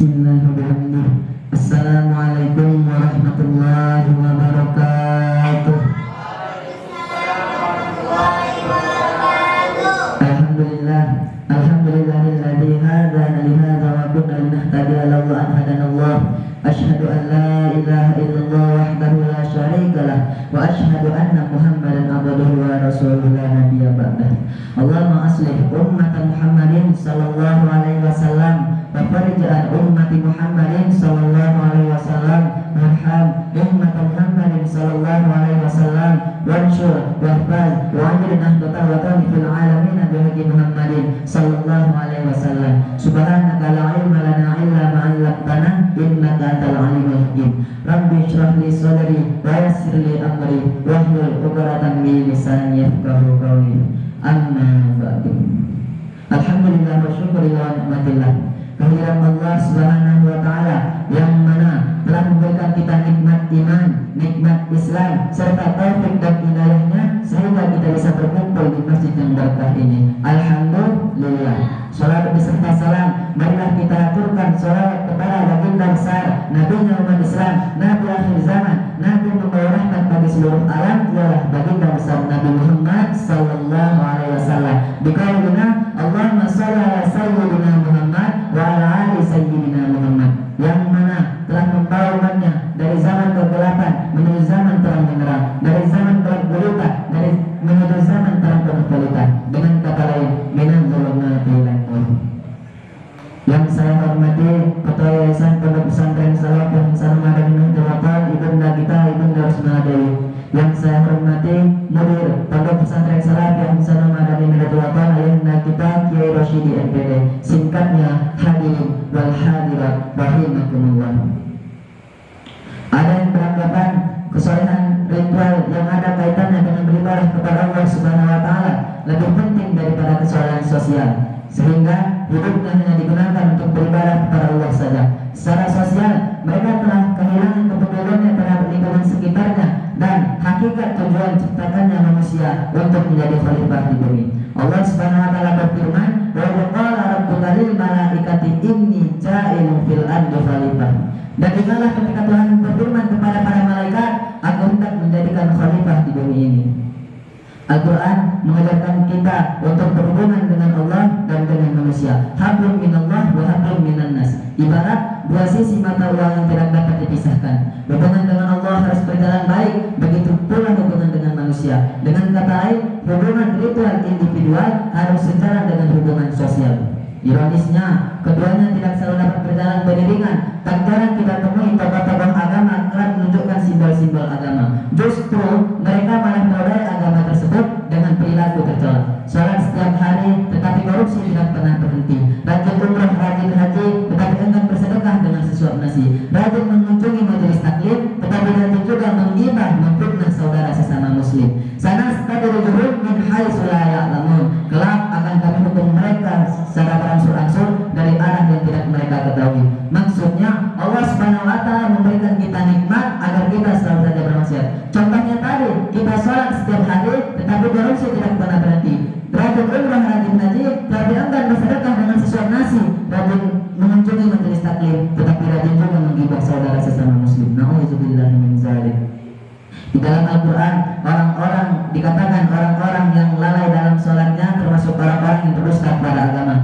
Bismillahirrahmanirrahim. Assalamualaikum warahmatullahi wabarakatuh. Alhamdulillah, alhamdulillahilladzi hadana li hadza wa kunna linahtadiya laula an hadanallah. Asyhadu an la ilaha illallah wahdahu la syarika lah wa asyhadu anna Muhammadan abduhu wa rasuluhu la nabiyya ba'dah. Allahumma aslih ummat Muhammadin sallallahu alaihi wasallam wa farij an ummati Muhammadin sallallahu alaihi wasallam warham ummat Muhammadin sallallahu alaihi wasallam wanshur wahfaz wa ajir nahdatan wa tani fil alamin bi haqqi Muhammadin sallallahu alaihi wasallam. Subhanaka la ilma lana illa ma 'allamtana innaka antal alimul hakim. Rabbi shrah li sadri wa yassir li amri wahlul 'uqdatam min lisani yafqahu qawli. Amma ba'du. Alhamdulillah wa syukurillah wa ni'matillah. Kehadiran Allah Subhanahu wa taala yang mana telah memberikan kita nikmat iman, nikmat Islam serta taufik dan hidayahnya sehingga kita bisa berkumpul di masjid yang berkah ini. Alhamdulillah. Salat beserta salam marilah kita aturkan salat kepada baginda besar Nabi umat Islam, Nabi akhir zaman, Nabi membawa rahmat bagi seluruh alam, ialah baginda besar Nabi Muhammad sallallahu alaihi wasallam. Dikaulina Allahumma shalli ala sayyidina Muhammad wa ala ali sayyidina Muhammad, yang mana telah membawa umatnya dari zaman kegelapan menuju zaman terang benderang, dari zaman gelap gulita menuju zaman terang penuh pelita. Dengan kata lain, minal zulumati ilal nur. Yang saya hormati Ketua Yayasan Pondok Pesantren Salaf yang Sana Madani Jawaban Ibunda kita Ibunda Rusmana Dewi. Yang saya hormati Mudir Pondok Pesantren Salaf yang Sana Madani Jawaban Ayahanda kita Kiai Rosyidi MPD, singkatnya hadirin wal hadirat rahimakumullah. Ada yang beranggapan kesolehan ritual yang ada kaitannya dengan beribadah kepada Allah Subhanahu wa taala lebih penting daripada kesolehan sosial, sehingga hidupnya hanya digunakan untuk beribadah kepada Allah saja. Secara sosial mereka telah kehilangan kepeduliannya terhadap lingkungan sekitarnya dan hakikat tujuan ciptakannya manusia untuk menjadi khalifah di bumi. Allah Subhanahu wa taala berfirman, "Wa qala rabbuka lil malaikati inni ja'ilun fil ardi khalifah." Dan ingatlah ketika Tuhan berfirman kepada para malaikat, aku hendak menjadikan khalifah di bumi ini. Al-Quran mengajarkan kita untuk berhubungan dengan Allah dan dengan manusia. Hablum minallah wa hablum minan nas. Ibarat dua sisi mata uang yang tidak dapat dipisahkan. Hubungan dengan Allah harus berjalan baik, begitu pula hubungan dengan manusia. Dengan kata lain, hubungan ritual individual harus sejalan dengan hubungan sosial. Ironisnya, keduanya tidak selalu dapat berjalan beriringan. Tak jarang kita temui tokoh-tokoh agama kerap menunjukkan simbol-simbol agama. Justru mereka malah menodai agama tersebut dengan perilaku tercela. Salat setiap hari, tetapi korupsi tidak pernah berhenti. Rajin umrah, rajin haji, tetapi enggan bersedekah dengan sesuap nasi. Rajin mengunjungi majelis taklim, tetapi rajin juga menggibah, memfitnah saudara sesama muslim. Sana stadirujuhum min haitsu la ya'lamun. Kelak akan kami hukum mereka secara berangsur-angsur dari arah yang tidak mereka ketahui. Maksudnya Allah Subhanahu wa taala memberikan kita nikmat agar kita selalu saja bermaksiat. Contohnya tadi, kita sholat setiap hari tetapi korupsi tidak pernah berhenti. Rajin umrah, rajin haji, tapi enggan bersedekah dengan sesuap nasi. Rajin mengunjungi majelis taklim, tetapi rajin juga menggibah saudara sesama muslim. Nauzubillahi min dzalik. Di dalam Al-Quran, orang-orang dikatakan orang-orang yang lalai dalam sholatnya termasuk orang-orang yang berdusta kepada agama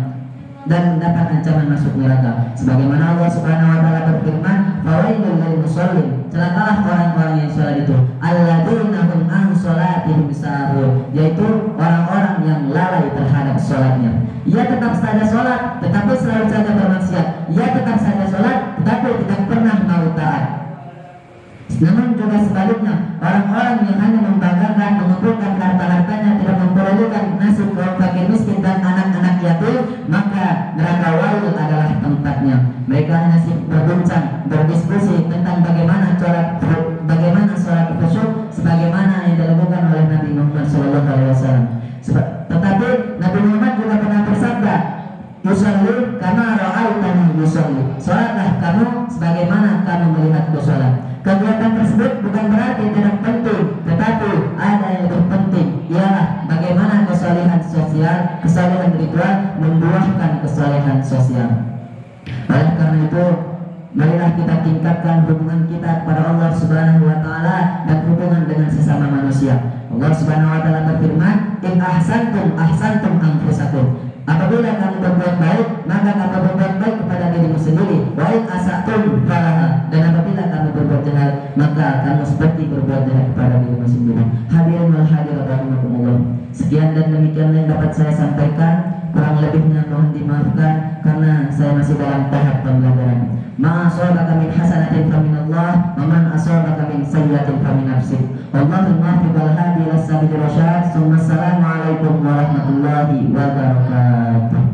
dan mendapat ancaman masuk neraka. Sebagaimana Allah Subhanahu wa taala berfirman, "Fawailul lil musallin." Celakalah orang-orang yang sholat itu, alladzina hum an sholatihim sahun, yaitu orang-orang yang lalai terhadap sholatnya. Ia tetap saja sholat, tetapi selalu saja bermaksiat. Ia tetap saja sholat, tetapi tidak pernah mau taat. Namun juga sebaliknya, orang-orang yang hanya membanggakan, mengumpulkan harta-hartanya, tidak mempedulikan nasib kaum fakir miskin dan anak-anak yatim, maka neraka wail adalah tempatnya. Mereka hanya sibuk berbincang, berdiskusi tentang bagaimana sholat khusyuk, sebagaimana yang dilakukan oleh Nabi Muhammad SAW. Tetapi Nabi Muhammad juga pernah bersabda, "Yusalli kama ra'aitani yusalli." Sholatlah kamu sebagaimana kamu melihatku sholat. Kegiatan tersebut bukan berarti tidak penting, tetapi ada yang lebih penting, ialah bagaimana kesalehan sosial, kesalehan ritual membuahkan kesalehan sosial. Oleh karena itu maka marilah kita tingkatkan hubungan kita kepada Allah Subhanahu wa taala dan hubungan dengan sesama manusia. Allah Subhanahu wa taala berfirman, "In ahsantum ahsantum anfusakum." Apabila kamu berbuat baik, maka kamu berbuat baik kepada dirimu sendiri. Wa in asatum falaha. Dan apabila kamu berbuat jahat, maka kamu seperti berbuat jahat kepada dirimu sendiri. Hadirin wal hadirat rahimakumullah. Sekian dan demikian yang dapat saya sampaikan. Kurang lebihnya mohon dimaafkan karena saya masih dalam tahap pembelajaran. Ma asabaka min hasanatin faminallah wa man asabaka min sayyi'atin famin nafsik. Wallahu muwaffiq wal hadi ila sabilir rasyad. Assalamualaikum warahmatullahi wabarakatuh.